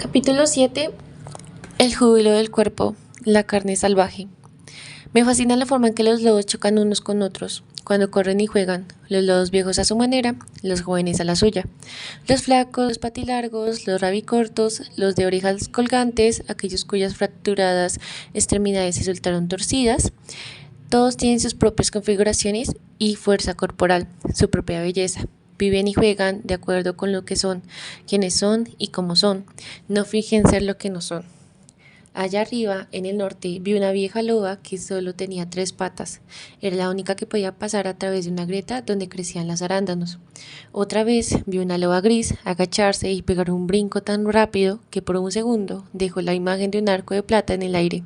Capítulo 7. El júbilo del cuerpo, la carne salvaje. Me fascina la forma en que los lobos chocan unos con otros, cuando corren y juegan, los lobos viejos a su manera, los jóvenes a la suya. Los flacos, los patilargos, los rabicortos, los de orejas colgantes, aquellos cuyas fracturadas extremidades resultaron torcidas, todos tienen sus propias configuraciones y fuerza corporal, su propia belleza. Viven y juegan de acuerdo con lo que son, quiénes son y cómo son. No fingen ser lo que no son. Allá arriba, en el norte, vi una vieja loba que solo tenía 3 patas. Era la única que podía pasar a través de una grieta donde crecían los arándanos. Otra vez vi una loba gris agacharse y pegar un brinco tan rápido que por un segundo dejó la imagen de un arco de plata en el aire.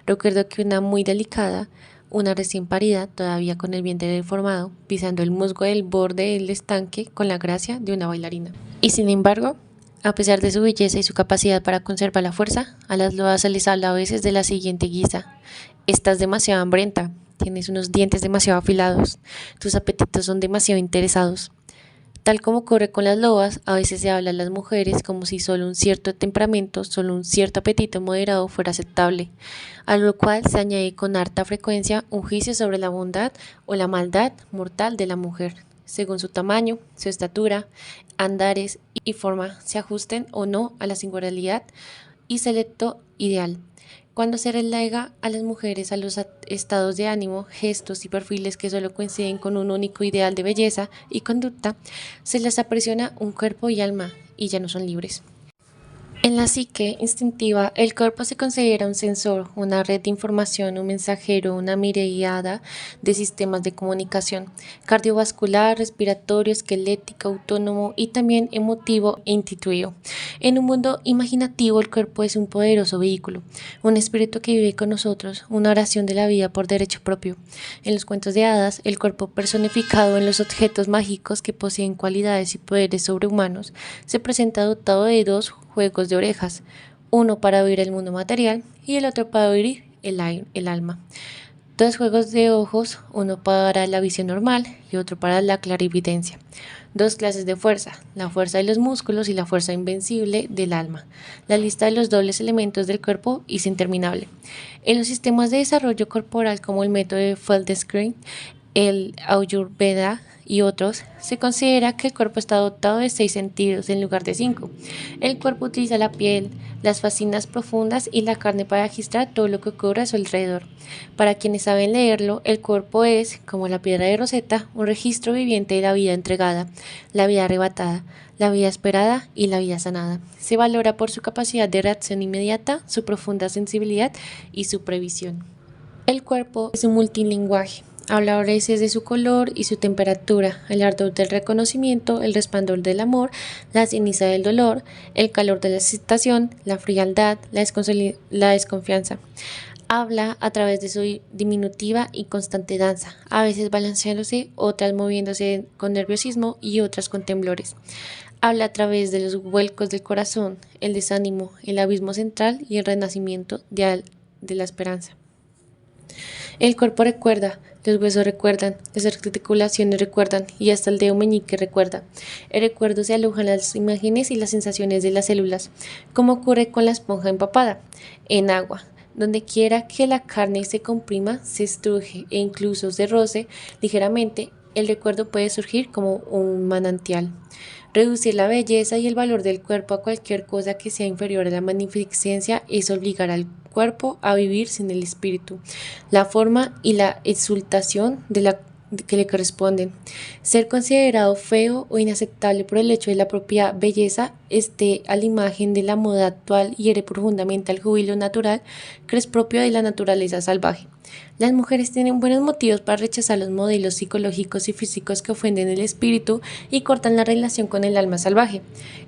Recuerdo que una muy delicada, una recién parida, todavía con el vientre deformado, pisando el musgo del borde del estanque con la gracia de una bailarina. Y sin embargo, a pesar de su belleza y su capacidad para conservar la fuerza, a las loas se les habla a veces de la siguiente guisa: estás demasiado hambrienta, tienes unos dientes demasiado afilados, tus apetitos son demasiado interesados. Tal como ocurre con las lobas, a veces se habla a las mujeres como si solo un cierto temperamento, solo un cierto apetito moderado fuera aceptable, a lo cual se añade con harta frecuencia un juicio sobre la bondad o la maldad mortal de la mujer, según su tamaño, su estatura, andares y forma se ajusten o no a la singularidad y selecto ideal. Cuando se relega a las mujeres a los estados de ánimo, gestos y perfiles que solo coinciden con un único ideal de belleza y conducta, se les aprisiona un cuerpo y alma y ya no son libres. En la psique instintiva, el cuerpo se considera un sensor, una red de información, un mensajero, una miríada de sistemas de comunicación, cardiovascular, respiratorio, esquelético, autónomo y también emotivo e intuitivo. En un mundo imaginativo, el cuerpo es un poderoso vehículo, un espíritu que vive con nosotros, una oración de la vida por derecho propio. En los cuentos de hadas, el cuerpo personificado en los objetos mágicos que poseen cualidades y poderes sobrehumanos se presenta dotado de 2 juegos de orejas, uno para oír el mundo material y el otro para oír el alma. 2 juegos de ojos, uno para la visión normal y otro para la clarividencia. 2 clases de fuerza, la fuerza de los músculos y la fuerza invencible del alma. La lista de los dobles elementos del cuerpo es interminable. En los sistemas de desarrollo corporal como el método de Feldenkrais, el Ayurveda y otros, se considera que el cuerpo está dotado de 6 sentidos en lugar de 5. El cuerpo utiliza la piel, las fascinas profundas y la carne para registrar todo lo que ocurre a su alrededor. Para quienes saben leerlo, el cuerpo es, como la piedra de Rosetta, un registro viviente de la vida entregada, la vida arrebatada, la vida esperada y la vida sanada. Se valora por su capacidad de reacción inmediata, su profunda sensibilidad y su previsión. El cuerpo es un multilingüaje. Habla a veces de su color y su temperatura, el ardor del reconocimiento, el resplandor del amor, la ceniza del dolor, el calor de la excitación, la frialdad, la desconfianza. Habla a través de su diminutiva y constante danza, a veces balanceándose, otras moviéndose con nerviosismo y otras con temblores. Habla a través de los vuelcos del corazón, el desánimo, el abismo central y el renacimiento de la esperanza. El cuerpo recuerda, los huesos recuerdan, las articulaciones recuerdan y hasta el dedo meñique recuerda. El recuerdo se aloja en las imágenes y las sensaciones de las células, como ocurre con la esponja empapada en agua. Donde quiera que la carne se comprima, se estruje e incluso se roce ligeramente, el recuerdo puede surgir como un manantial. Reducir la belleza y el valor del cuerpo a cualquier cosa que sea inferior a la magnificencia es obligar al cuerpo a vivir sin el espíritu, la forma y la exultación que le corresponden. Ser considerado feo o inaceptable por el hecho de la propia belleza esté a la imagen de la moda actual y hiere profundamente al júbilo natural que es propio de la naturaleza salvaje. Las mujeres tienen buenos motivos para rechazar los modelos psicológicos y físicos que ofenden el espíritu y cortan la relación con el alma salvaje.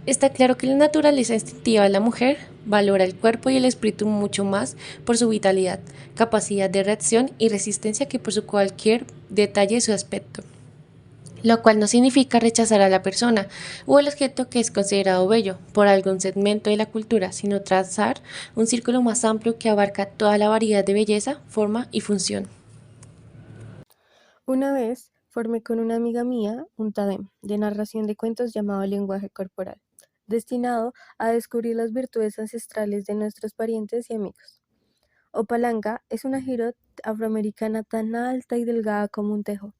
Está claro que la naturaleza instintiva de la mujer valora el cuerpo y el espíritu mucho más por su vitalidad, capacidad de reacción y resistencia que por cualquier detalle de su aspecto, lo cual no significa rechazar a la persona o el objeto que es considerado bello por algún segmento de la cultura, sino trazar un círculo más amplio que abarca toda la variedad de belleza, forma y función. Una vez formé con una amiga mía un tandem de narración de cuentos llamado Lenguaje Corporal. destinado a descubrir las virtudes ancestrales de nuestros parientes y amigos. Opalanga es una jirot afroamericana tan alta y delgada como un tejo.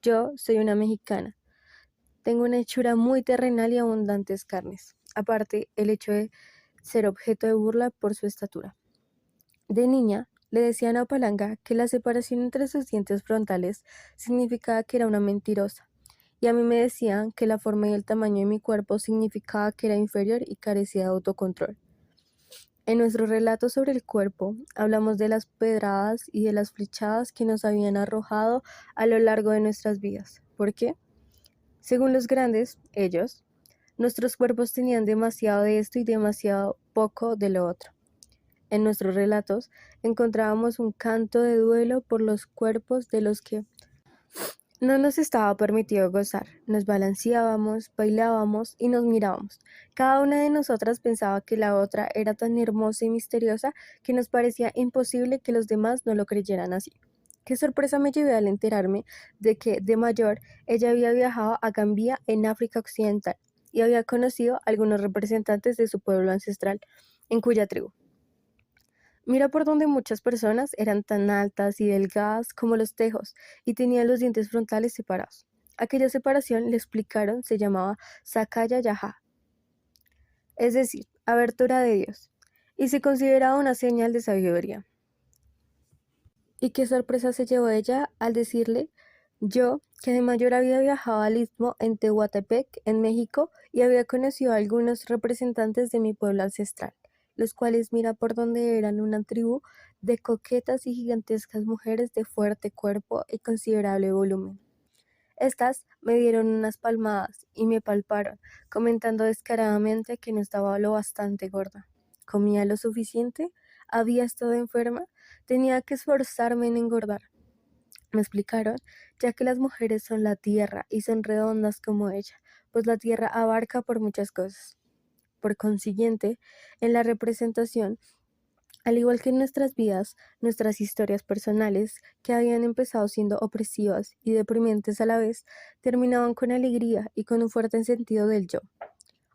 Yo soy una mexicana. Tengo una hechura muy terrenal y abundantes carnes. Aparte, el hecho de ser objeto de burla por su estatura. De niña, le decían a Opalanga que la separación entre sus dientes frontales significaba que era una mentirosa, y a mí me decían que la forma y el tamaño de mi cuerpo significaba que era inferior y carecía de autocontrol. En nuestro relato sobre el cuerpo, hablamos de las pedradas y de las flechadas que nos habían arrojado a lo largo de nuestras vidas. ¿Por qué? Según los grandes, ellos, nuestros cuerpos tenían demasiado de esto y demasiado poco de lo otro. En nuestros relatos encontrábamos un canto de duelo por los cuerpos de los que no nos estaba permitido gozar. Nos balanceábamos, bailábamos y nos mirábamos. Cada una de nosotras pensaba que la otra era tan hermosa y misteriosa que nos parecía imposible que los demás no lo creyeran así. Qué sorpresa me llevé al enterarme de que, de mayor, ella había viajado a Gambia en África Occidental y había conocido a algunos representantes de su pueblo ancestral, en cuya tribu. Mira por donde muchas personas eran tan altas y delgadas como los tejos y tenían los dientes frontales separados. Aquella separación, le explicaron, se llamaba Sakaya Yaha, es decir, abertura de Dios, y se consideraba una señal de sabiduría. Y qué sorpresa se llevó ella al decirle yo, que de mayor había viajado al Istmo en Tehuantepec, en México, y había conocido a algunos representantes de mi pueblo ancestral, los cuales mira por donde eran una tribu de coquetas y gigantescas mujeres de fuerte cuerpo y considerable volumen. Estas me dieron unas palmadas y me palparon, comentando descaradamente que no estaba lo bastante gorda. ¿Comía lo suficiente? ¿Había estado enferma? Tenía que esforzarme en engordar. Me explicaron, ya que las mujeres son la tierra y son redondas como ella, pues la tierra abarca por muchas cosas. Por consiguiente, en la representación, al igual que en nuestras vidas, nuestras historias personales, que habían empezado siendo opresivas y deprimentes a la vez, terminaban con alegría y con un fuerte sentido del yo.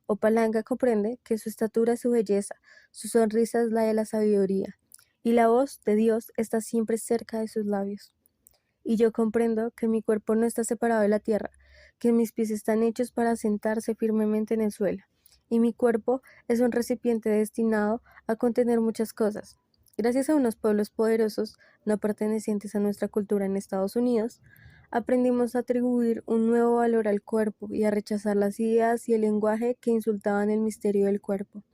Opalanga comprende que su estatura es su belleza, su sonrisa es la de la sabiduría, y la voz de Dios está siempre cerca de sus labios. Y yo comprendo que mi cuerpo no está separado de la tierra, que mis pies están hechos para sentarse firmemente en el suelo, y mi cuerpo es un recipiente destinado a contener muchas cosas. Gracias a unos pueblos poderosos, no pertenecientes a nuestra cultura en Estados Unidos, aprendimos a atribuir un nuevo valor al cuerpo y a rechazar las ideas y el lenguaje que insultaban el misterio del cuerpo,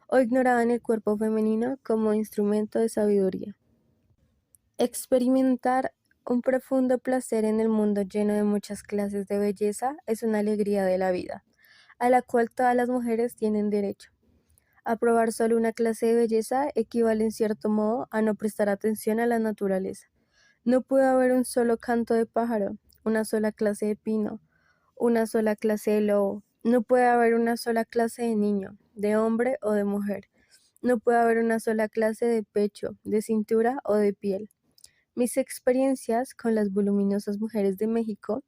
o ignoraban el cuerpo femenino como instrumento de sabiduría. Experimentar un profundo placer en el mundo lleno de muchas clases de belleza es una alegría de la vida, a la cual todas las mujeres tienen derecho. Aprobar solo una clase de belleza equivale en cierto modo a no prestar atención a la naturaleza. No puede haber un solo canto de pájaro, una sola clase de pino, una sola clase de lobo. No puede haber una sola clase de niño, de hombre o de mujer. No puede haber una sola clase de pecho, de cintura o de piel. Mis experiencias con las voluminosas mujeres de México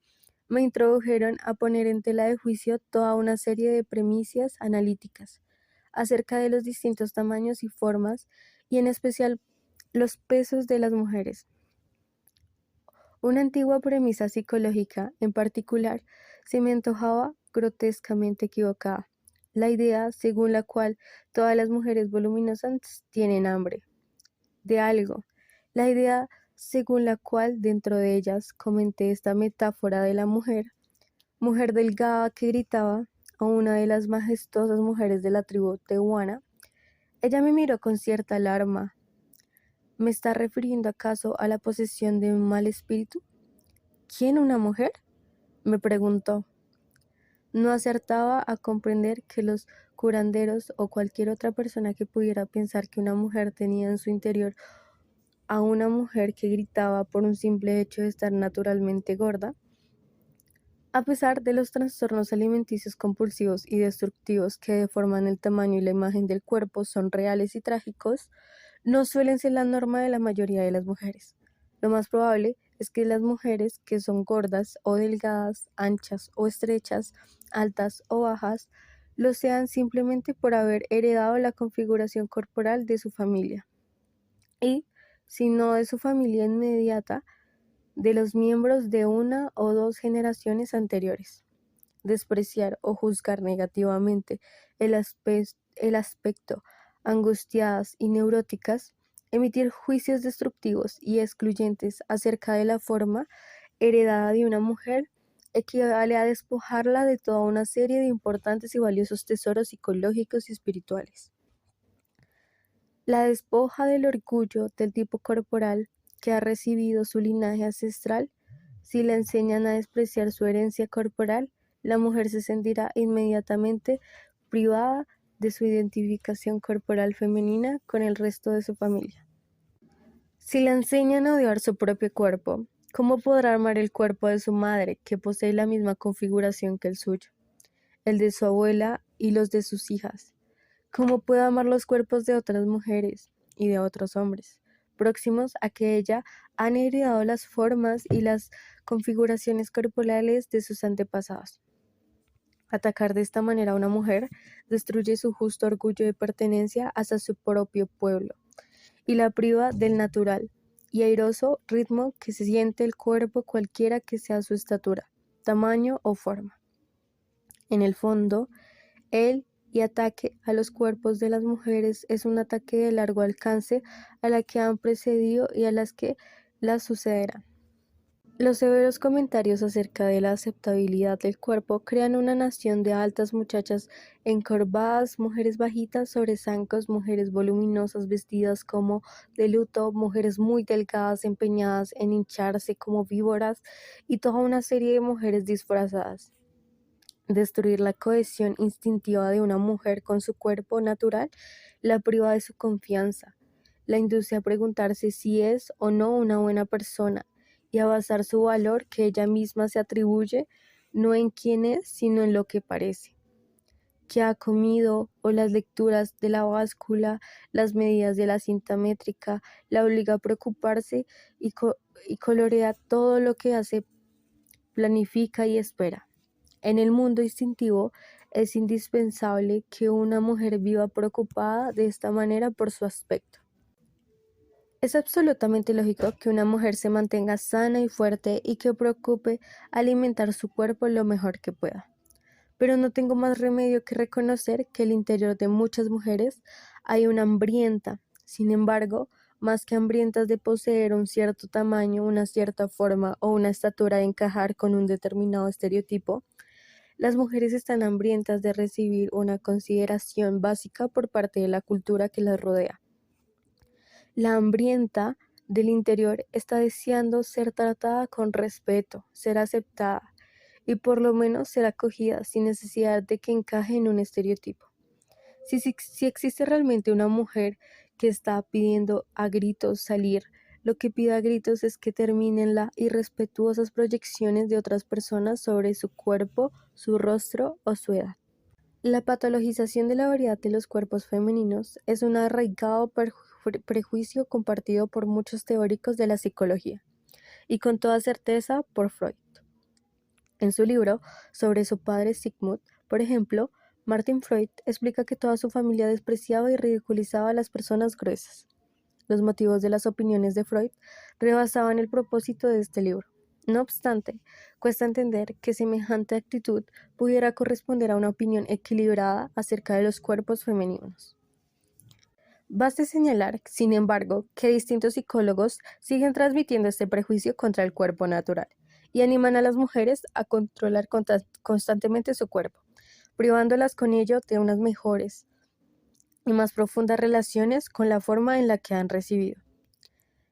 me introdujeron a poner en tela de juicio toda una serie de premisas analíticas acerca de los distintos tamaños y formas, y en especial los pesos de las mujeres. Una antigua premisa psicológica, en particular, se me antojaba grotescamente equivocada: la idea según la cual todas las mujeres voluminosas tienen hambre de algo, la idea según la cual dentro de ellas comenté esta metáfora de la mujer delgada que gritaba a una de las majestuosas mujeres de la tribu tehuana. Ella me miró con cierta alarma. ¿Me está refiriendo acaso a la posesión de un mal espíritu? ¿Quién, una mujer?, me preguntó. No acertaba a comprender que los curanderos o cualquier otra persona que pudiera pensar que una mujer tenía en su interior a una mujer que gritaba por un simple hecho de estar naturalmente gorda. A pesar de los trastornos alimenticios compulsivos y destructivos que deforman el tamaño y la imagen del cuerpo son reales y trágicos, no suelen ser la norma de la mayoría de las mujeres. Lo más probable es que las mujeres que son gordas o delgadas, anchas o estrechas, altas o bajas, lo sean simplemente por haber heredado la configuración corporal de su familia y, si no de su familia inmediata, de los miembros de una o dos generaciones anteriores. Despreciar o juzgar negativamente el aspecto angustiadas y neuróticas, emitir juicios destructivos y excluyentes acerca de la forma heredada de una mujer, equivale a despojarla de toda una serie de importantes y valiosos tesoros psicológicos y espirituales. La despoja del orgullo del tipo corporal que ha recibido su linaje ancestral. Si le enseñan a despreciar su herencia corporal, la mujer se sentirá inmediatamente privada de su identificación corporal femenina con el resto de su familia. Si le enseñan a odiar su propio cuerpo, ¿cómo podrá amar el cuerpo de su madre, que posee la misma configuración que el suyo, el de su abuela y los de sus hijas? ¿Cómo puede amar los cuerpos de otras mujeres y de otros hombres, próximos a que ella han heredado las formas y las configuraciones corporales de sus antepasados? Atacar de esta manera a una mujer destruye su justo orgullo de pertenencia hacia su propio pueblo y la priva del natural y airoso ritmo que se siente el cuerpo cualquiera que sea su estatura, tamaño o forma. En el fondo, el ataque a los cuerpos de las mujeres es un ataque de largo alcance a la que han precedido y a las que las sucederán. Los severos comentarios acerca de la aceptabilidad del cuerpo crean una nación de altas muchachas encorvadas, mujeres bajitas sobre zancos, mujeres voluminosas vestidas como de luto, mujeres muy delgadas empeñadas en hincharse como víboras y toda una serie de mujeres disfrazadas. Destruir la cohesión instintiva de una mujer con su cuerpo natural la priva de su confianza, la induce a preguntarse si es o no una buena persona y a basar su valor que ella misma se atribuye no en quién es, sino en lo que parece, que ha comido, o las lecturas de la báscula, las medidas de la cinta métrica, la obliga a preocuparse y colorea todo lo que hace, planifica y espera. En el mundo instintivo es indispensable que una mujer viva preocupada de esta manera por su aspecto. Es absolutamente lógico que una mujer se mantenga sana y fuerte y que procure alimentar su cuerpo lo mejor que pueda. Pero no tengo más remedio que reconocer que en el interior de muchas mujeres hay una hambrienta. Sin embargo, más que hambrientas de poseer un cierto tamaño, una cierta forma o una estatura de encajar con un determinado estereotipo, las mujeres están hambrientas de recibir una consideración básica por parte de la cultura que las rodea. La hambrienta del interior está deseando ser tratada con respeto, ser aceptada y por lo menos ser acogida sin necesidad de que encaje en un estereotipo. Si existe realmente una mujer que está pidiendo a gritos salir, lo que pide a gritos es que terminen las irrespetuosas proyecciones de otras personas sobre su cuerpo, su rostro o su edad. La patologización de la variedad de los cuerpos femeninos es un arraigado prejuicio compartido por muchos teóricos de la psicología, y con toda certeza por Freud. En su libro sobre su padre Sigmund, por ejemplo, Martin Freud explica que toda su familia despreciaba y ridiculizaba a las personas gruesas. Los motivos de las opiniones de Freud rebasaban el propósito de este libro. No obstante, cuesta entender que semejante actitud pudiera corresponder a una opinión equilibrada acerca de los cuerpos femeninos. Baste señalar, sin embargo, que distintos psicólogos siguen transmitiendo este prejuicio contra el cuerpo natural y animan a las mujeres a controlar constantemente su cuerpo, privándolas con ello de unas mejores y más profundas relaciones con la forma en la que han recibido.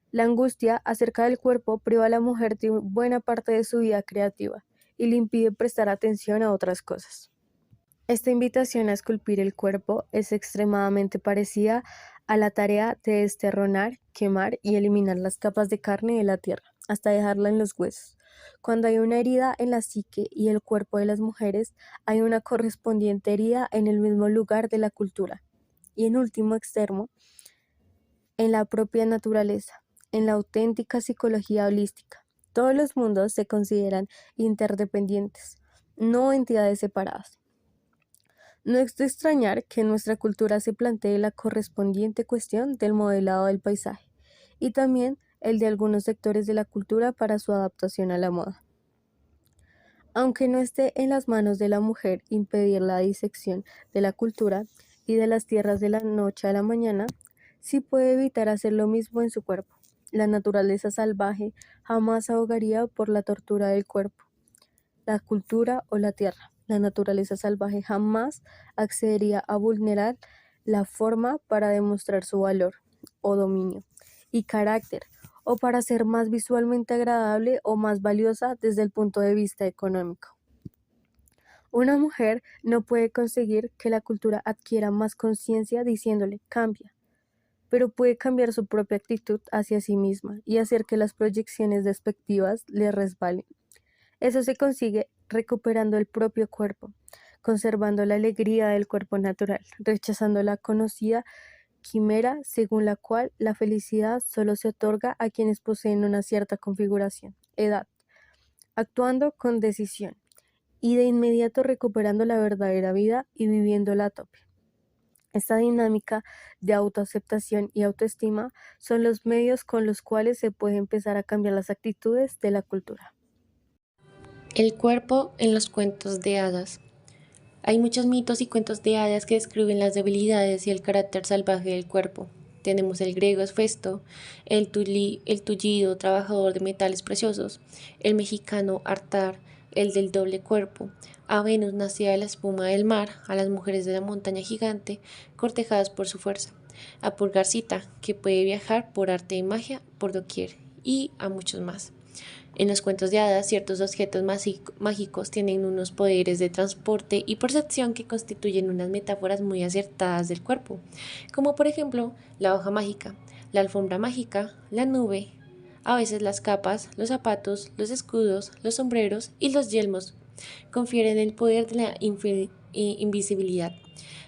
La angustia acerca del cuerpo priva a la mujer de buena parte de su vida creativa y le impide prestar atención a otras cosas. Esta invitación a esculpir el cuerpo es extremadamente parecida a la tarea de desterronar, quemar y eliminar las capas de carne de la tierra, hasta dejarla en los huesos. Cuando hay una herida en la psique y el cuerpo de las mujeres, hay una correspondiente herida en el mismo lugar de la cultura. Y en último extremo, en la propia naturaleza, en la auténtica psicología holística. Todos los mundos se consideran interdependientes, no entidades separadas. No es de extrañar que en nuestra cultura se plantee la correspondiente cuestión del modelado del paisaje y también el de algunos sectores de la cultura para su adaptación a la moda. Aunque no esté en las manos de la mujer impedir la disección de la cultura y de las tierras de la noche a la mañana, sí puede evitar hacer lo mismo en su cuerpo. La naturaleza salvaje jamás ahogaría por la tortura del cuerpo, la cultura o la tierra. La naturaleza salvaje jamás accedería a vulnerar la forma para demostrar su valor o dominio y carácter, o para ser más visualmente agradable o más valiosa desde el punto de vista económico. Una mujer no puede conseguir que la cultura adquiera más conciencia diciéndole cambia, pero puede cambiar su propia actitud hacia sí misma y hacer que las proyecciones despectivas le resbalen. Eso se consigue recuperando el propio cuerpo, conservando la alegría del cuerpo natural, rechazando la conocida quimera según la cual la felicidad solo se otorga a quienes poseen una cierta configuración, edad, actuando con decisión y de inmediato recuperando la verdadera vida y viviéndola a tope. Esta dinámica de autoaceptación y autoestima son los medios con los cuales se puede empezar a cambiar las actitudes de la cultura. El cuerpo en los cuentos de hadas. Hay muchos mitos y cuentos de hadas que describen las debilidades y el carácter salvaje del cuerpo. Tenemos el griego Hefesto, el tullido trabajador de metales preciosos, el mexicano Artar, el del doble cuerpo, a Venus nacida de la espuma del mar, a las mujeres de la montaña gigante, cortejadas por su fuerza, a Pulgarcita, que puede viajar por arte y magia por doquier, y a muchos más. En los cuentos de hadas, ciertos objetos mágicos tienen unos poderes de transporte y percepción que constituyen unas metáforas muy acertadas del cuerpo, como por ejemplo la hoja mágica, la alfombra mágica, la nube, a veces las capas, los zapatos, los escudos, los sombreros y los yelmos confieren el poder de la invisibilidad,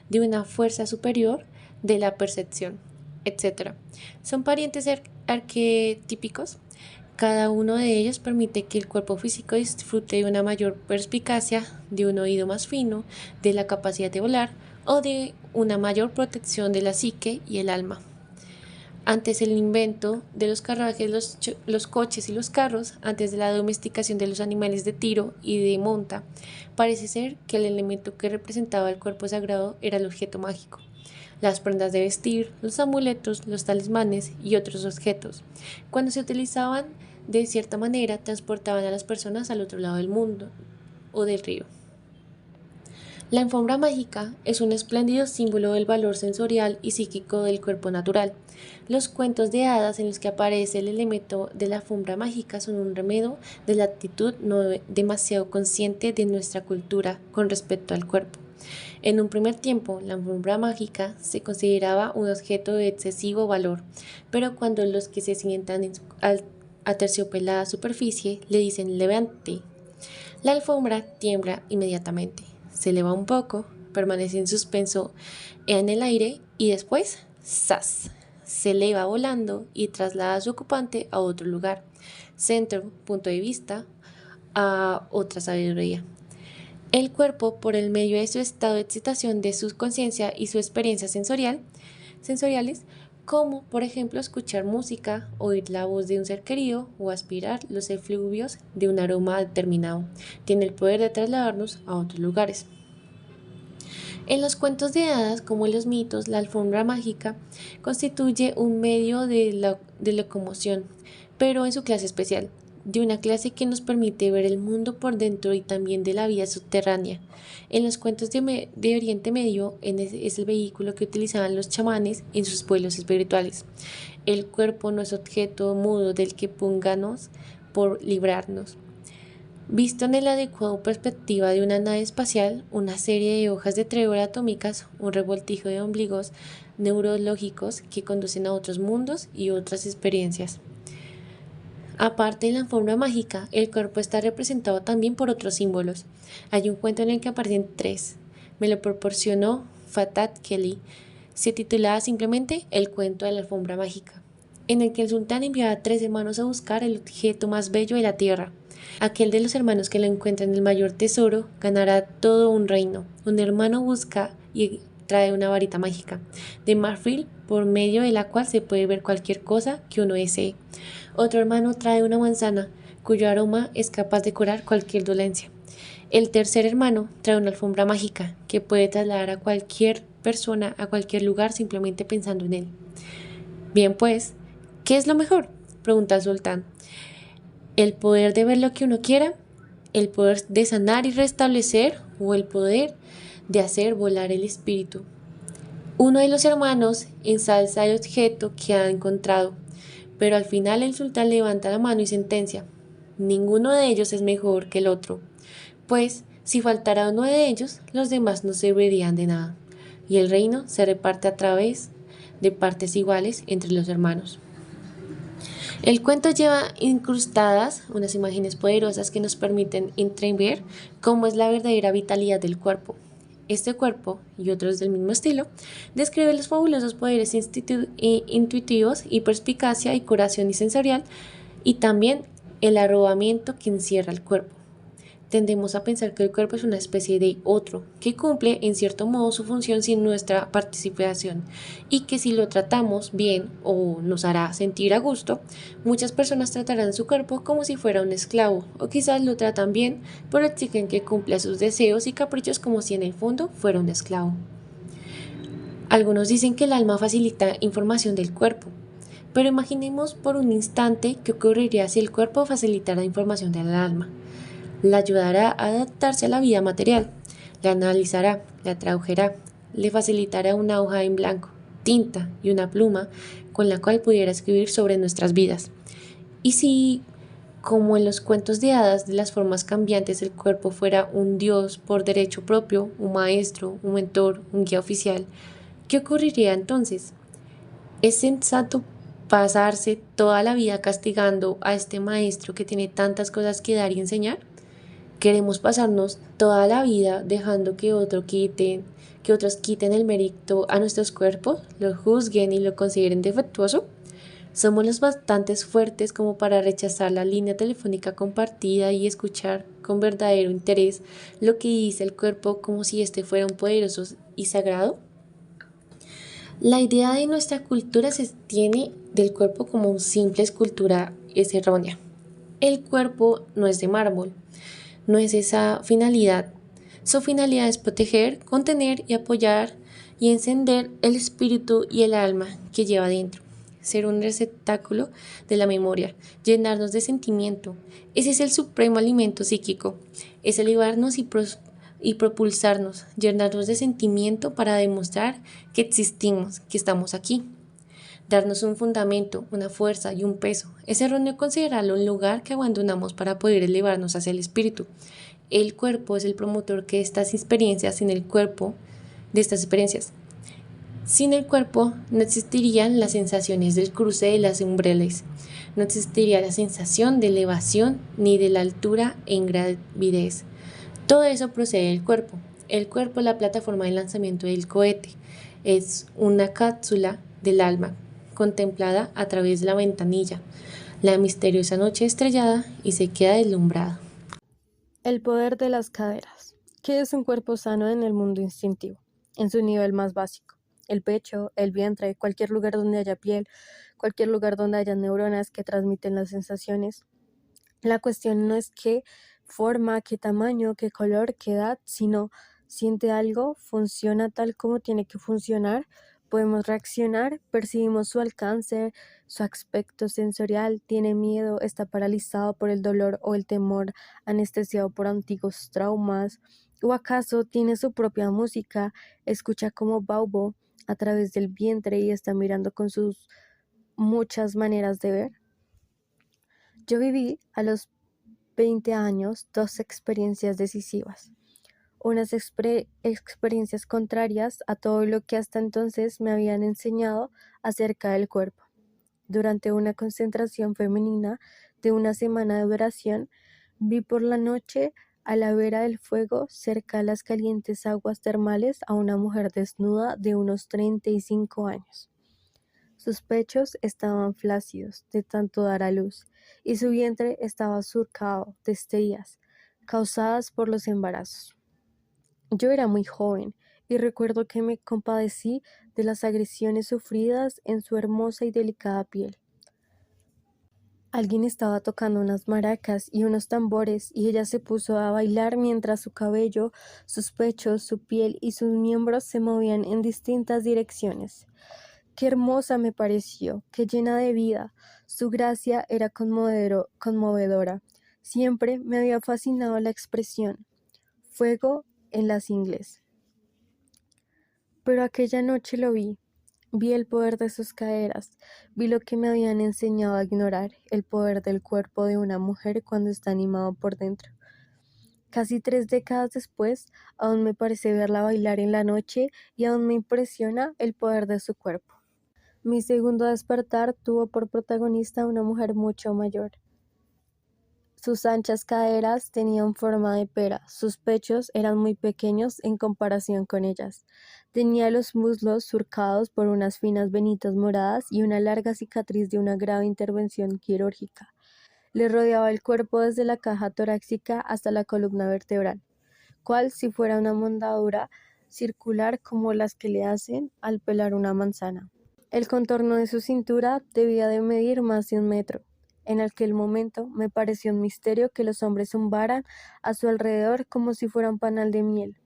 de una fuerza superior, de la percepción, etc. Son parientes arquetípicos. Cada uno de ellos permite que el cuerpo físico disfrute de una mayor perspicacia, de un oído más fino, de la capacidad de volar o de una mayor protección de la psique y el alma. Antes el invento de los carruajes, los coches y los carros, antes de la domesticación de los animales de tiro y de monta, parece ser que el elemento que representaba el cuerpo sagrado era el objeto mágico. Las prendas de vestir, los amuletos, los talismanes y otros objetos, cuando se utilizaban de cierta manera, transportaban a las personas al otro lado del mundo o del río. La alfombra mágica es un espléndido símbolo del valor sensorial y psíquico del cuerpo natural. Los cuentos de hadas en los que aparece el elemento de la alfombra mágica son un remedio de la actitud no demasiado consciente de nuestra cultura con respecto al cuerpo. En un primer tiempo, la alfombra mágica se consideraba un objeto de excesivo valor, pero cuando los que se sientan en su aterciopelada superficie le dicen levante, la alfombra tiembla inmediatamente, se eleva un poco, permanece en suspenso en el aire y después, ¡zas!, se eleva volando y traslada a su ocupante a otro lugar, centro, punto de vista, a otra sabiduría. El cuerpo, por el medio de su estado de excitación de su conciencia y su experiencia sensoriales, como por ejemplo escuchar música, oír la voz de un ser querido o aspirar los efluvios de un aroma determinado, tiene el poder de trasladarnos a otros lugares. En los cuentos de hadas, como en los mitos, la alfombra mágica constituye un medio de locomoción, pero en su clase especial, de una clase que nos permite ver el mundo por dentro y también de la vida subterránea. En los cuentos de Oriente Medio es el vehículo que utilizaban los chamanes en sus vuelos espirituales. El cuerpo no es objeto mudo del que pónganos por librarnos. Visto en la adecuada perspectiva de una nave espacial, una serie de hojas de trébol atómicas, un revoltijo de ombligos neurológicos que conducen a otros mundos y otras experiencias. Aparte de la alfombra mágica, el cuerpo está representado también por otros símbolos. Hay un cuento en el que aparecen 3. Me lo proporcionó Fatat Kelly. Se titulaba simplemente El cuento de la alfombra mágica. en el que el sultán enviaba a 3 hermanos a buscar el objeto más bello de la tierra. Aquel de los hermanos que lo encuentra en el mayor tesoro ganará todo un reino. Un hermano busca y trae una varita mágica de marfil por medio de la cual se puede ver cualquier cosa que uno desee. Otro hermano trae una manzana cuyo aroma es capaz de curar cualquier dolencia. El tercer hermano trae una alfombra mágica que puede trasladar a cualquier persona a cualquier lugar simplemente pensando en él. Bien pues, ¿qué es lo mejor?, pregunta el sultán. ¿El poder de ver lo que uno quiera? ¿El poder de sanar y restablecer? ¿O el poder de hacer volar el espíritu? Uno de los hermanos ensalza el objeto que ha encontrado, pero al final el sultán levanta la mano y sentencia: ninguno de ellos es mejor que el otro, pues si faltara uno de ellos, los demás no servirían de nada, y el reino se reparte a través de partes iguales entre los hermanos. El cuento lleva incrustadas unas imágenes poderosas que nos permiten entrever cómo es la verdadera vitalidad del cuerpo. Este cuerpo, y otros del mismo estilo, describe los fabulosos poderes intuitivos y perspicacia y curación y sensorial, y también el arrobamiento que encierra el cuerpo. Tendemos a pensar que el cuerpo es una especie de otro, que cumple en cierto modo su función sin nuestra participación, y que si lo tratamos bien o nos hará sentir a gusto, muchas personas tratarán su cuerpo como si fuera un esclavo, o quizás lo tratan bien, pero exigen que cumpla sus deseos y caprichos como si en el fondo fuera un esclavo. Algunos dicen que el alma facilita información del cuerpo, pero imaginemos por un instante qué ocurriría si el cuerpo facilitara información del alma. La ayudará a adaptarse a la vida material, la analizará, la traducirá, le facilitará una hoja en blanco, tinta y una pluma con la cual pudiera escribir sobre nuestras vidas. Y si, como en los cuentos de hadas de las formas cambiantes, el cuerpo fuera un dios por derecho propio, un maestro, un mentor, un guía oficial, ¿qué ocurriría entonces? ¿Es sensato pasarse toda la vida castigando a este maestro que tiene tantas cosas que dar y enseñar? ¿Queremos pasarnos toda la vida dejando que otros quiten el mérito a nuestros cuerpos, lo juzguen y lo consideren defectuoso? ¿Somos los bastantes fuertes como para rechazar la línea telefónica compartida y escuchar con verdadero interés lo que dice el cuerpo como si éste fuera un poderoso y sagrado? La idea de nuestra cultura se tiene del cuerpo como una simple escultura es errónea. El cuerpo no es de mármol, no es esa finalidad. Su finalidad es proteger, contener y apoyar y encender el espíritu y el alma que lleva dentro. Ser un receptáculo de la memoria, llenarnos de sentimiento. Ese es el supremo alimento psíquico. Es elevarnos y propulsarnos, llenarnos de sentimiento para demostrar que existimos, que estamos aquí. Darnos un fundamento, una fuerza y un peso. Es erróneo considerarlo un lugar que abandonamos para poder elevarnos hacia el espíritu. El cuerpo es el promotor que estas experiencias, de estas experiencias. Sin el cuerpo no existirían las sensaciones del cruce de las umbrales, no existiría la sensación de elevación ni de la altura e ingravidez. Todo eso procede del cuerpo. El cuerpo es la plataforma de lanzamiento del cohete, es una cápsula del alma, contemplada a través de la ventanilla, la misteriosa noche estrellada y se queda deslumbrada. El poder de las caderas. ¿Qué es un cuerpo sano en el mundo instintivo? En su nivel más básico. El pecho, el vientre, cualquier lugar donde haya piel, cualquier lugar donde haya neuronas que transmiten las sensaciones. La cuestión no es qué forma, qué tamaño, qué color, qué edad, sino siente algo, funciona tal como tiene que funcionar, podemos reaccionar, percibimos su alcance, su aspecto sensorial, tiene miedo, está paralizado por el dolor o el temor, anestesiado por antiguos traumas, o acaso tiene su propia música, escucha como Baubo a través del vientre y está mirando con sus muchas maneras de ver. Yo viví a los 20 años 2 experiencias decisivas, unas experiencias contrarias a todo lo que hasta entonces me habían enseñado acerca del cuerpo. Durante una concentración femenina de una semana de duración, vi por la noche a la vera del fuego, cerca a las calientes aguas termales, a una mujer desnuda de unos 35 años. Sus pechos estaban flácidos de tanto dar a luz, y su vientre estaba surcado de estrías causadas por los embarazos. Yo era muy joven y recuerdo que me compadecí de las agresiones sufridas en su hermosa y delicada piel. Alguien estaba tocando unas maracas y unos tambores y ella se puso a bailar mientras su cabello, sus pechos, su piel y sus miembros se movían en distintas direcciones. Qué hermosa me pareció, qué llena de vida. Su gracia era conmovedora. Siempre me había fascinado la expresión fuego en las ingles. Pero aquella noche lo vi. Vi el poder de sus caderas, vi lo que me habían enseñado a ignorar, el poder del cuerpo de una mujer cuando está animado por dentro. Casi 3 décadas después, aún me parece verla bailar en la noche y aún me impresiona el poder de su cuerpo. Mi segundo despertar tuvo por protagonista a una mujer mucho mayor. Sus anchas caderas tenían forma de pera, sus pechos eran muy pequeños en comparación con ellas. Tenía los muslos surcados por unas finas venitas moradas y una larga cicatriz de una grave intervención quirúrgica. Le rodeaba el cuerpo desde la caja torácica hasta la columna vertebral, cual si fuera una moldura circular como las que le hacen al pelar una manzana. El contorno de su cintura debía de medir más de 1 metro. En aquel momento me pareció un misterio que los hombres zumbaran a su alrededor como si fuera un panal de miel.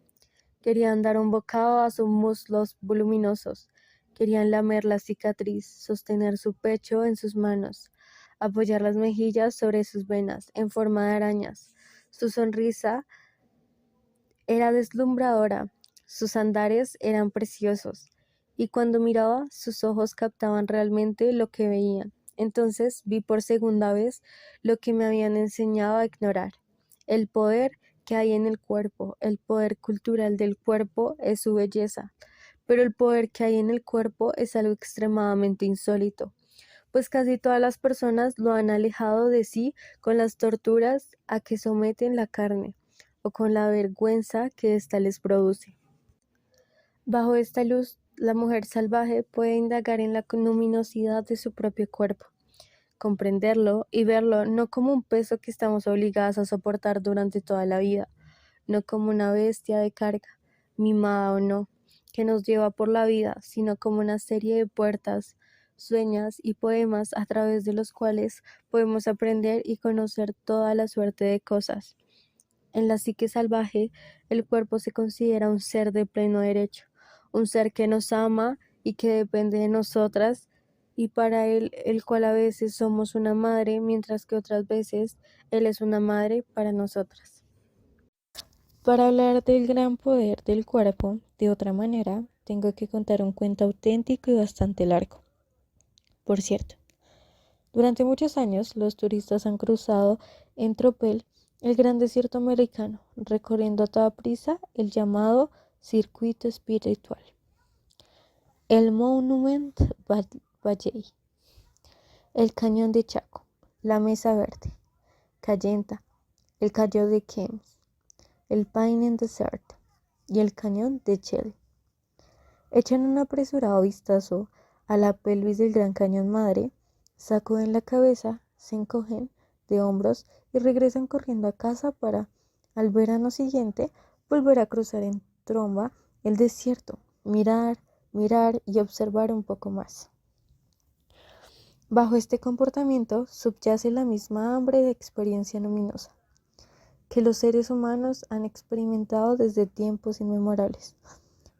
Querían dar un bocado a sus muslos voluminosos, querían lamer la cicatriz, sostener su pecho en sus manos, apoyar las mejillas sobre sus venas en forma de arañas. Su sonrisa era deslumbradora, sus andares eran preciosos, y cuando miraba, sus ojos captaban realmente lo que veían. Entonces vi por segunda vez lo que me habían enseñado a ignorar. El poder que hay en el cuerpo, el poder cultural del cuerpo es su belleza, pero el poder que hay en el cuerpo es algo extremadamente insólito, pues casi todas las personas lo han alejado de sí con las torturas a que someten la carne o con la vergüenza que ésta les produce. Bajo esta luz, la mujer salvaje puede indagar en la luminosidad de su propio cuerpo, comprenderlo y verlo no como un peso que estamos obligadas a soportar durante toda la vida, no como una bestia de carga, mimada o no, que nos lleva por la vida, sino como una serie de puertas, sueños y poemas a través de los cuales podemos aprender y conocer toda la suerte de cosas. En la psique salvaje, el cuerpo se considera un ser de pleno derecho, un ser que nos ama y que depende de nosotras, y para él, el cual a veces somos una madre, mientras que otras veces él es una madre para nosotras. Para hablar del gran poder del cuerpo, de otra manera, tengo que contar un cuento auténtico y bastante largo. Por cierto, durante muchos años los turistas han cruzado en tropel el gran desierto americano, recorriendo a toda prisa el llamado circuito espiritual, el Monument Valley, el Cañón de Chaco, la Mesa Verde, Cayenta, el Cayo de Kems, el Pine Desert y el Cañón de Chile. Echan un apresurado vistazo a la pelvis del Gran Cañón Madre, sacuden la cabeza, se encogen de hombros y regresan corriendo a casa para, al verano siguiente, volver a cruzar en tromba el desierto, mirar y observar un poco más. Bajo este comportamiento subyace la misma hambre de experiencia luminosa que los seres humanos han experimentado desde tiempos inmemorables.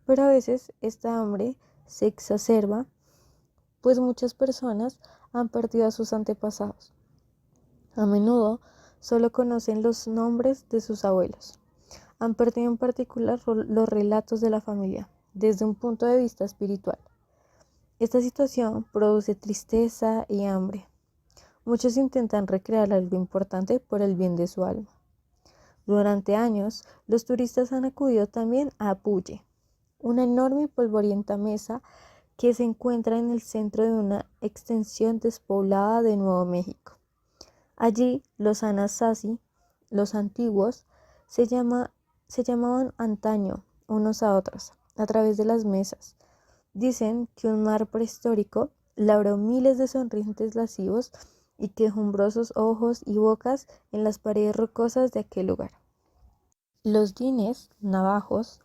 Pero a veces esta hambre se exacerba, pues muchas personas han perdido a sus antepasados. A menudo solo conocen los nombres de sus abuelos. Han perdido en particular los relatos de la familia, desde un punto de vista espiritual. Esta situación produce tristeza y hambre. Muchos intentan recrear algo importante por el bien de su alma. Durante años, los turistas han acudido también a Puye, una enorme y polvorienta mesa que se encuentra en el centro de una extensión despoblada de Nuevo México. Allí, los Anasazi, los antiguos, se llamaban antaño unos a otros, a través de las mesas. Dicen que un mar prehistórico labró miles de sonrientes lascivos y quejumbrosos ojos y bocas en las paredes rocosas de aquel lugar. Los dines, navajos,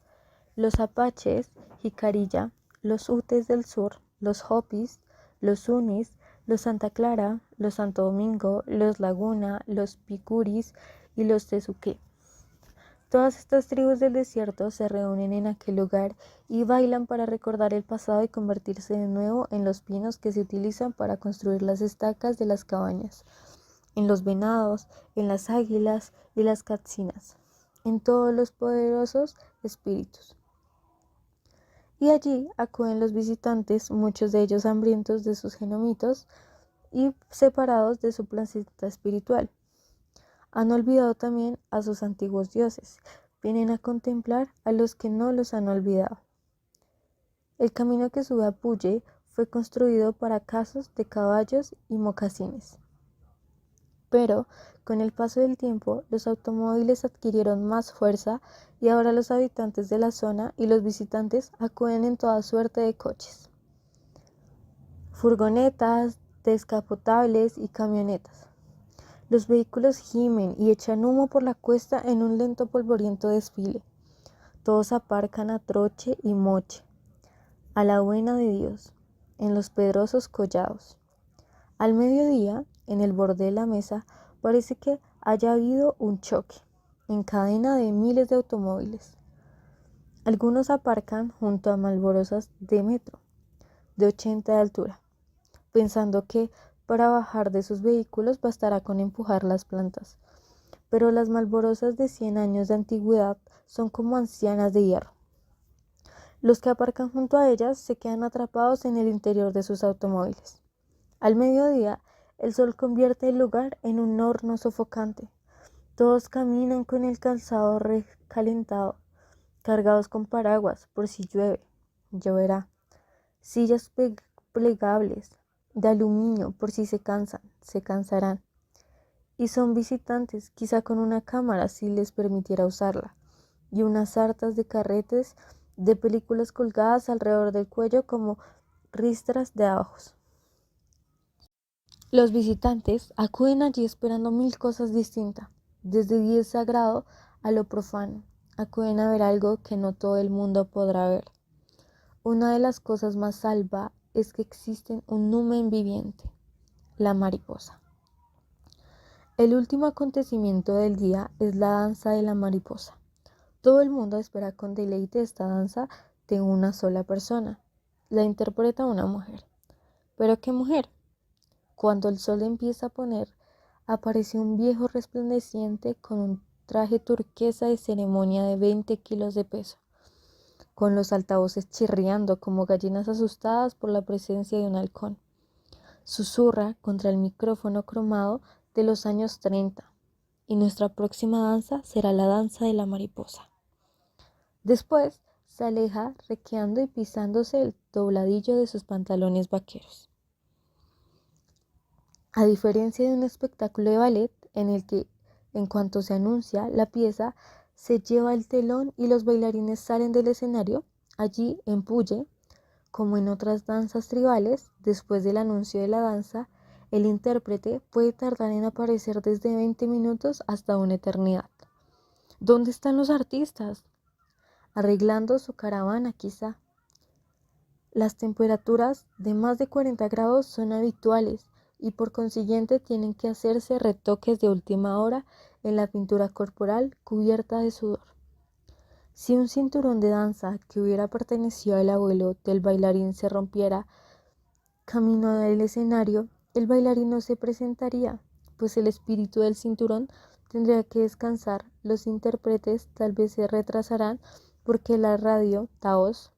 los apaches, jicarilla, los utes del sur, los hopis, los unis, los Santa Clara, los Santo Domingo, los Laguna, los picuris y los tezuque. Todas estas tribus del desierto se reúnen en aquel lugar y bailan para recordar el pasado y convertirse de nuevo en los pinos que se utilizan para construir las estacas de las cabañas, en los venados, en las águilas y las catsinas, en todos los poderosos espíritus. Y allí acuden los visitantes, muchos de ellos hambrientos de sus genomitos y separados de su placenta espiritual. Han olvidado también a sus antiguos dioses. Vienen a contemplar a los que no los han olvidado. El camino que sube a Puye fue construido para casos de caballos y mocasines. Pero, con el paso del tiempo, los automóviles adquirieron más fuerza y ahora los habitantes de la zona y los visitantes acuden en toda suerte de coches, furgonetas, descapotables y camionetas. Los vehículos gimen y echan humo por la cuesta en un lento polvoriento desfile. Todos aparcan a troche y moche, a la buena de Dios, en los pedrosos collados. Al mediodía, en el borde de la mesa, parece que haya habido un choque, en cadena de miles de automóviles. Algunos aparcan junto a malborosas de metro, de 80 de altura, pensando que para bajar de sus vehículos bastará con empujar las plantas. Pero las malborosas de 100 años de antigüedad son como ancianas de hierro. Los que aparcan junto a ellas se quedan atrapados en el interior de sus automóviles. Al mediodía, el sol convierte el lugar en un horno sofocante. Todos caminan con el calzado recalentado, cargados con paraguas por si llueve, lloverá, sillas plegables de aluminio por si se cansan, se cansarán. Y son visitantes, quizá con una cámara si les permitiera usarla, y unas sartas de carretes de películas colgadas alrededor del cuello como ristras de ajos. Los visitantes acuden allí esperando mil cosas distintas, desde 10 sagrado a lo profano. Acuden a ver algo que no todo el mundo podrá ver. Una de las cosas más salva es que existe un numen viviente, la mariposa. El último acontecimiento del día es la danza de la mariposa. Todo el mundo espera con deleite esta danza de una sola persona. La interpreta una mujer. ¿Pero qué mujer? Cuando el sol empieza a poner, aparece un viejo resplandeciente con un traje turquesa de ceremonia de 20 kilos de peso, con los altavoces chirriando como gallinas asustadas por la presencia de un halcón. Susurra contra el micrófono cromado de los años 30, y nuestra próxima danza será la danza de la mariposa. Después se aleja requeando y pisándose el dobladillo de sus pantalones vaqueros. A diferencia de un espectáculo de ballet en el que, en cuanto se anuncia la pieza, se lleva el telón y los bailarines salen del escenario, allí en Puye, como en otras danzas tribales, después del anuncio de la danza, el intérprete puede tardar en aparecer desde 20 minutos hasta una eternidad. ¿Dónde están los artistas? Arreglando su caravana, quizá. Las temperaturas de más de 40 grados son habituales y por consiguiente tienen que hacerse retoques de última hora en la pintura corporal cubierta de sudor. Si un cinturón de danza que hubiera pertenecido al abuelo del bailarín se rompiera camino del escenario, el bailarín no se presentaría, pues el espíritu del cinturón tendría que descansar. Los intérpretes tal vez se retrasarán porque la radio Taos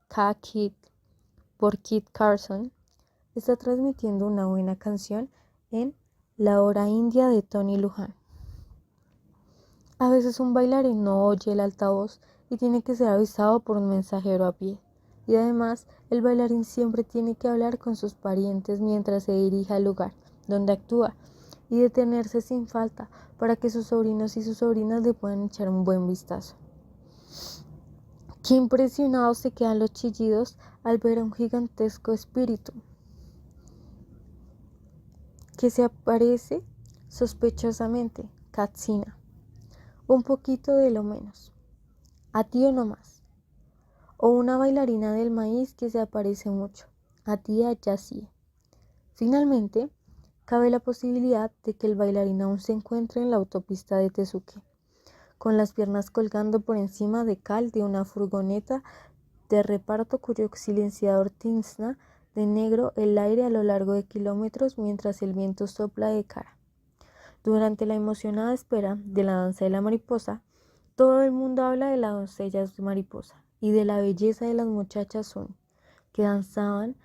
K-Kid por Kit Carson está transmitiendo una buena canción en La Hora India de Tony Luján. A veces un bailarín no oye el altavoz y tiene que ser avisado por un mensajero a pie. Y además, el bailarín siempre tiene que hablar con sus parientes mientras se dirige al lugar donde actúa y detenerse sin falta para que sus sobrinos y sus sobrinas le puedan echar un buen vistazo. Qué impresionados se quedan los chillidos al ver a un gigantesco espíritu. que se aparece sospechosamente, Katsina, un poquito de lo menos, a ti o no más, o una bailarina del maíz que se aparece mucho, a tía Yasie. Finalmente, cabe la posibilidad de que el bailarín aún se encuentre en la autopista de Tezuque, con las piernas colgando por encima de cal de una furgoneta de reparto cuyo silenciador tizna de negro el aire a lo largo de kilómetros mientras el viento sopla de cara. Durante la emocionada espera de la danza de la mariposa, todo el mundo habla de las doncellas de mariposa y de la belleza de las muchachas Sun, que danzaban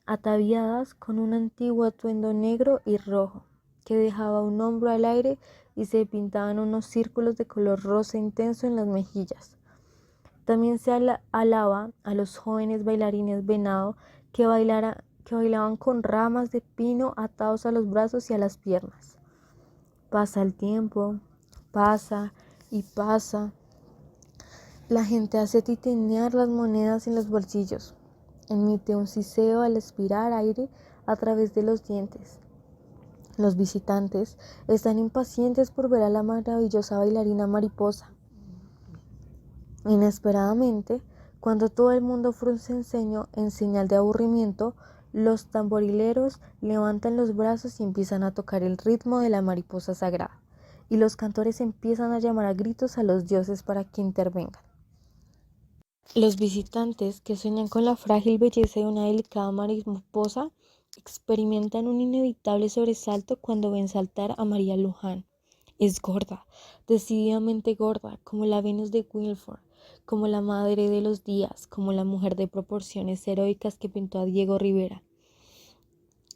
ataviadas con un antiguo atuendo negro y rojo, que dejaba un hombro al aire y se pintaban unos círculos de color rosa intenso en las mejillas. También se alaba a los jóvenes bailarines venado que bailaban con ramas de pino atados a los brazos y a las piernas. Pasa el tiempo, pasa y pasa. La gente hace titinear las monedas en los bolsillos. Emite un siseo al expirar aire a través de los dientes. Los visitantes están impacientes por ver a la maravillosa bailarina mariposa. Inesperadamente, cuando todo el mundo frunce el ceño en señal de aburrimiento, los tamborileros levantan los brazos y empiezan a tocar el ritmo de la mariposa sagrada, y los cantores empiezan a llamar a gritos a los dioses para que intervengan. Los visitantes que sueñan con la frágil belleza de una delicada mariposa experimentan un inevitable sobresalto cuando ven saltar a María Luján. Es gorda, decididamente gorda, como la Venus de Wilford, como la madre de los días, como la mujer de proporciones heroicas que pintó a Diego Rivera,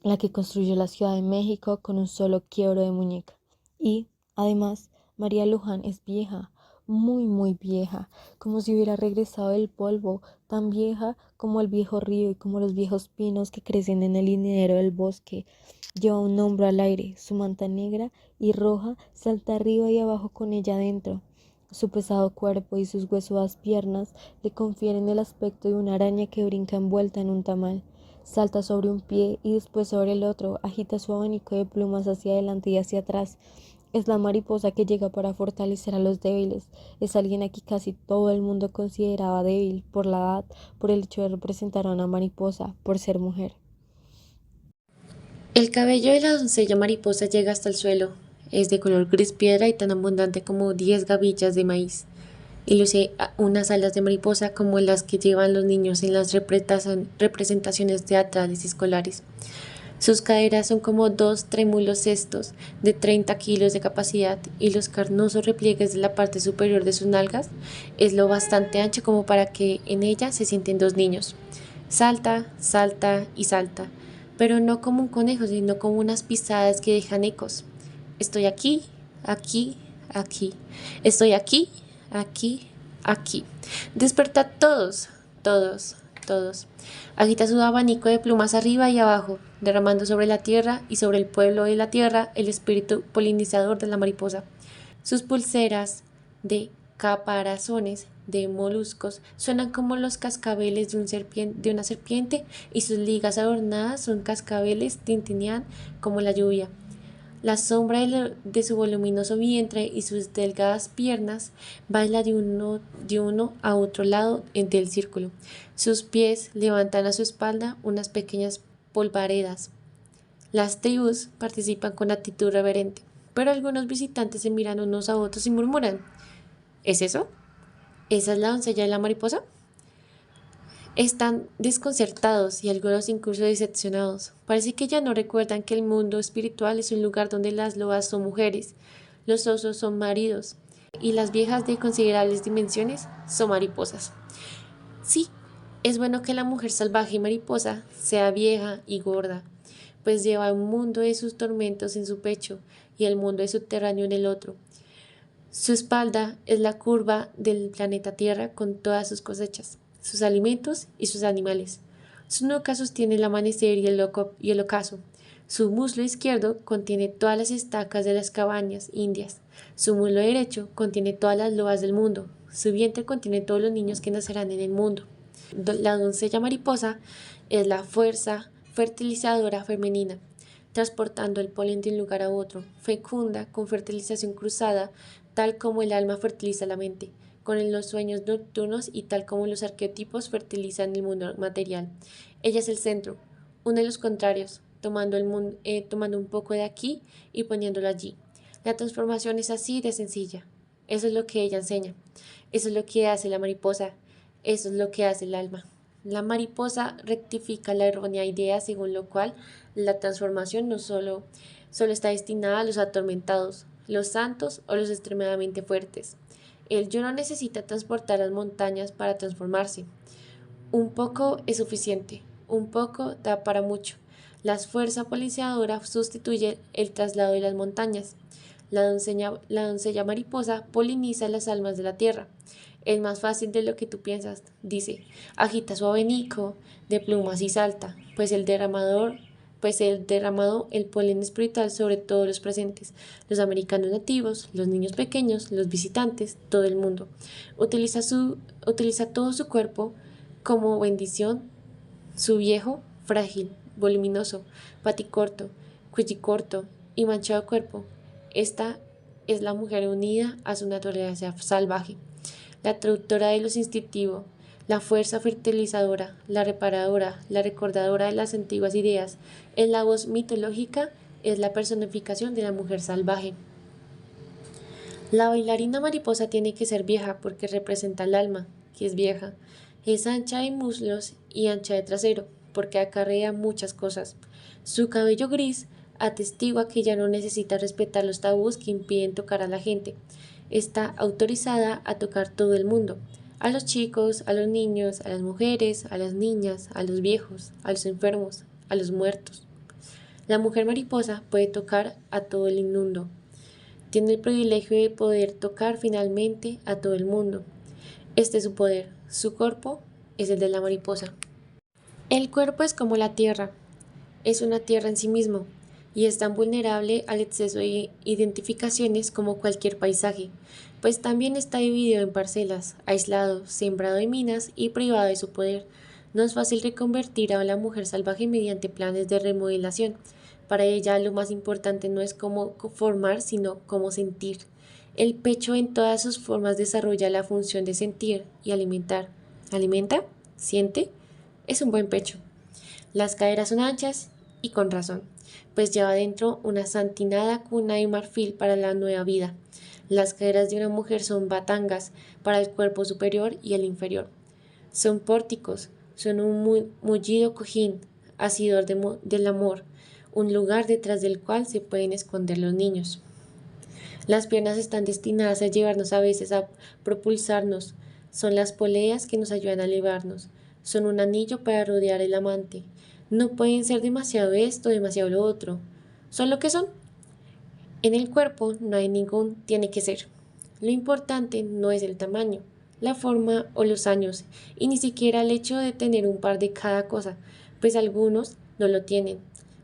la que construyó la Ciudad de México con un solo quiebro de muñeca. Y, además, María Luján es vieja, muy vieja, como si hubiera regresado del polvo, tan vieja como el viejo río y como los viejos pinos que crecen en el lineero del bosque. Lleva un hombro al aire, su manta negra y roja salta arriba y abajo con ella adentro. Su pesado cuerpo y sus huesudas piernas le confieren el aspecto de una araña que brinca envuelta en un tamal. Salta sobre un pie y después sobre el otro, agita su abanico de plumas hacia adelante y hacia atrás. Es la mariposa que llega para fortalecer a los débiles. Es alguien a quien casi todo el mundo consideraba débil, por la edad, por el hecho de representar a una mariposa, por ser mujer. El cabello de la doncella mariposa llega hasta el suelo. Es de color gris piedra y tan abundante como 10 gavillas de maíz. Y luce unas alas de mariposa como las que llevan los niños en las representaciones teatrales y escolares. Sus caderas son como 2 trémulos cestos de 30 kilos de capacidad y los carnosos repliegues de la parte superior de sus nalgas es lo bastante ancho como para que en ella se sienten 2 niños. Salta, salta y salta, pero no como un conejo, sino como unas pisadas que dejan ecos. Estoy aquí, aquí, aquí. Estoy aquí, aquí, aquí. Despertad todos, todos, todos. Agita su abanico de plumas arriba y abajo, derramando sobre la tierra y sobre el pueblo de la tierra el espíritu polinizador de la mariposa. Sus pulseras de caparazones de moluscos suenan como los cascabeles de una serpiente y sus ligas adornadas son cascabeles tintinean como la lluvia. La sombra de su voluminoso vientre y sus delgadas piernas baila de uno a otro lado del círculo. Sus pies levantan a su espalda unas pequeñas polvaredas. Las tribus participan con actitud reverente, pero algunos visitantes se miran unos a otros y murmuran: ¿es eso? ¿Esa es la doncella de la mariposa? Están desconcertados y algunos incluso decepcionados. Parece que ya no recuerdan que el mundo espiritual es un lugar donde las loas son mujeres, los osos son maridos y las viejas de considerables dimensiones son mariposas. Sí, es bueno que la mujer salvaje y mariposa sea vieja y gorda, pues lleva un mundo de sus tormentos en su pecho y el mundo subterráneo en el otro. Su espalda es la curva del planeta Tierra con todas sus cosechas, sus alimentos y sus animales. Su nuca sostiene el amanecer y el ocaso. Su muslo izquierdo contiene todas las estacas de las cabañas indias. Su muslo derecho contiene todas las loas del mundo. Su vientre contiene todos los niños que nacerán en el mundo. La doncella mariposa es la fuerza fertilizadora femenina. transportando el polen de un lugar a otro, fecunda con fertilización cruzada, tal como el alma fertiliza la mente, con los sueños nocturnos y tal como los arquetipos fertilizan el mundo material. Ella es el centro, uno de los contrarios, tomando un poco de aquí y poniéndolo allí. La transformación es así de sencilla. Eso es lo que ella enseña. Eso es lo que hace la mariposa. Eso es lo que hace el alma. La mariposa rectifica la errónea idea según lo cual la transformación no solo está destinada a los atormentados, los santos o los extremadamente fuertes. El yo no necesita transportar las montañas para transformarse. Un poco es suficiente, un poco da para mucho. La fuerza polinizadora sustituye el traslado de las montañas. La doncella mariposa poliniza las almas de la tierra. Es más fácil de lo que tú piensas, dice. Agita su abanico de plumas y salta, pues el derramado el polen espiritual sobre todos los presentes, los americanos nativos, los niños pequeños, los visitantes, todo el mundo. Utiliza todo su cuerpo como bendición, su viejo, frágil, voluminoso, paticorto, cuellicorto y manchado cuerpo. Esta es la mujer unida a su naturaleza salvaje, la traductora de los instintivos, la fuerza fertilizadora, la reparadora, la recordadora de las antiguas ideas. En la voz mitológica es la personificación de la mujer salvaje. La bailarina mariposa tiene que ser vieja porque representa el alma, que es vieja. Es ancha de muslos y ancha de trasero, porque acarrea muchas cosas. Su cabello gris atestigua que ya no necesita respetar los tabús que impiden tocar a la gente. Está autorizada a tocar todo el mundo, a los chicos, a los niños, a las mujeres, a las niñas, a los viejos, a los enfermos, a los muertos. La mujer mariposa puede tocar a todo el inmundo. Tiene el privilegio de poder tocar finalmente a todo el mundo. Este es su poder. Su cuerpo es el de la mariposa. El cuerpo es como la tierra. Es una tierra en sí mismo y es tan vulnerable al exceso de identificaciones como cualquier paisaje, pues también está dividido en parcelas, aislado, sembrado de minas y privado de su poder. No es fácil reconvertir a la mujer salvaje mediante planes de remodelación. Para ella lo más importante no es cómo formar, sino cómo sentir. El pecho en todas sus formas desarrolla la función de sentir y alimentar. ¿Alimenta? ¿Siente? Es un buen pecho. Las caderas son anchas y con razón, pues lleva dentro una santinada cuna de marfil para la nueva vida. Las caderas de una mujer son batangas para el cuerpo superior y el inferior. Son pórticos, son un mullido cojín, asidor del amor, un lugar detrás del cual se pueden esconder los niños. Las piernas están destinadas a llevarnos a veces a propulsarnos, son las poleas que nos ayudan a elevarnos, son un anillo para rodear el amante. No pueden ser demasiado esto, demasiado lo otro, son lo que son. En el cuerpo no hay ningún tiene que ser. Lo importante no es el tamaño, la forma o los años, y ni siquiera el hecho de tener un par de cada cosa, pues algunos no lo tienen.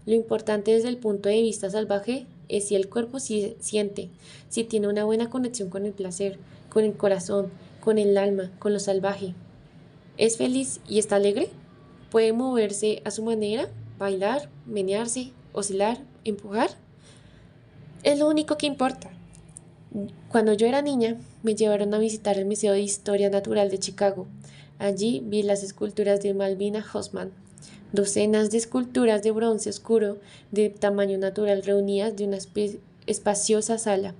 Lo importante desde el punto de vista salvaje es si el cuerpo siente, si tiene una buena conexión con el placer, con el corazón, con el alma, con lo salvaje. ¿Es feliz y está alegre? ¿Puede moverse a su manera, bailar, menearse, oscilar, empujar? Es lo único que importa. Cuando yo era niña, me llevaron a visitar el Museo de Historia Natural de Chicago. Allí vi las esculturas de Malvina Haussmann, docenas de esculturas de bronce oscuro de tamaño natural reunidas de una espaciosa sala.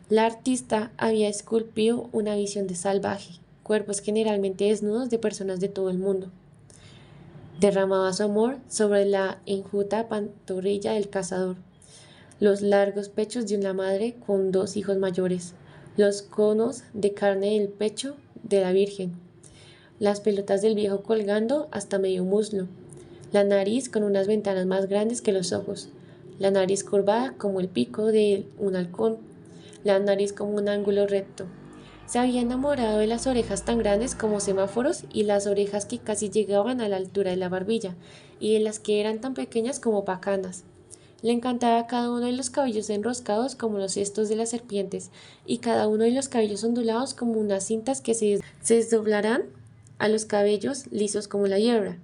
La artista había esculpido una visión de salvaje, cuerpos generalmente desnudos de personas de todo el mundo. Derramaba su amor sobre la enjuta pantorrilla del cazador, los largos pechos de una madre con dos hijos mayores, los conos de carne del pecho de la Virgen, las pelotas del viejo colgando hasta medio muslo, la nariz con unas ventanas más grandes que los ojos, la nariz curvada como el pico de un halcón, la nariz como un ángulo recto. Se había enamorado de las orejas tan grandes como semáforos y las orejas que casi llegaban a la altura de la barbilla y de las que eran tan pequeñas como pacanas. Le encantaba cada uno de los cabellos enroscados como los cestos de las serpientes y cada uno de los cabellos ondulados como unas cintas que se desdoblarán a los cabellos lisos como la hierba.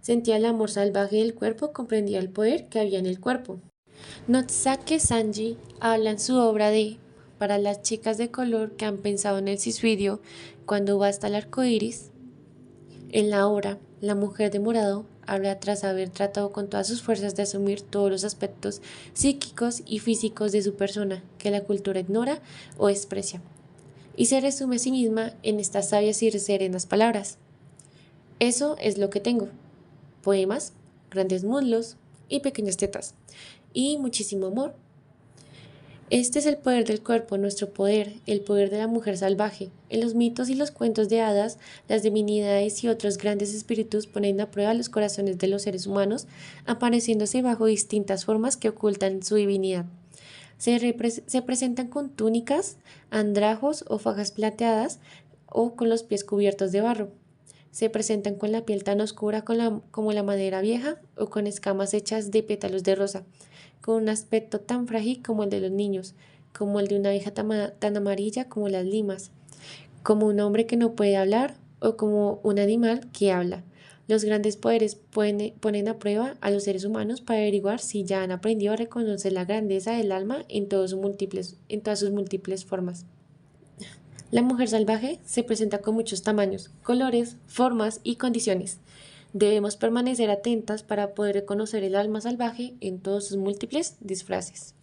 Sentía el amor salvaje del cuerpo, comprendía el poder que había en el cuerpo. Notsuke Sanji habla en su obra de para las chicas de color que han pensado en el suicidio cuando basta el arco iris. En la obra, la mujer de morado habla tras haber tratado con todas sus fuerzas de asumir todos los aspectos psíquicos y físicos de su persona que la cultura ignora o desprecia, y se resume a sí misma en estas sabias y serenas palabras. Eso es lo que tengo. Poemas, grandes muslos y pequeñas tetas, y muchísimo amor. Este es el poder del cuerpo, nuestro poder, el poder de la mujer salvaje. En los mitos y los cuentos de hadas, las divinidades y otros grandes espíritus ponen a prueba los corazones de los seres humanos, apareciéndose bajo distintas formas que ocultan su divinidad. Se presentan con túnicas, andrajos o fajas plateadas o con los pies cubiertos de barro. Se presentan con la piel tan oscura como la madera vieja o con escamas hechas de pétalos de rosa, con un aspecto tan frágil como el de los niños, como el de una vieja tan amarilla como las limas, como un hombre que no puede hablar o como un animal que habla. Los grandes poderes ponen a prueba a los seres humanos para averiguar si ya han aprendido a reconocer la grandeza del alma en todas sus múltiples formas. La mujer salvaje se presenta con muchos tamaños, colores, formas y condiciones. Debemos permanecer atentas para poder reconocer el alma salvaje en todos sus múltiples disfraces.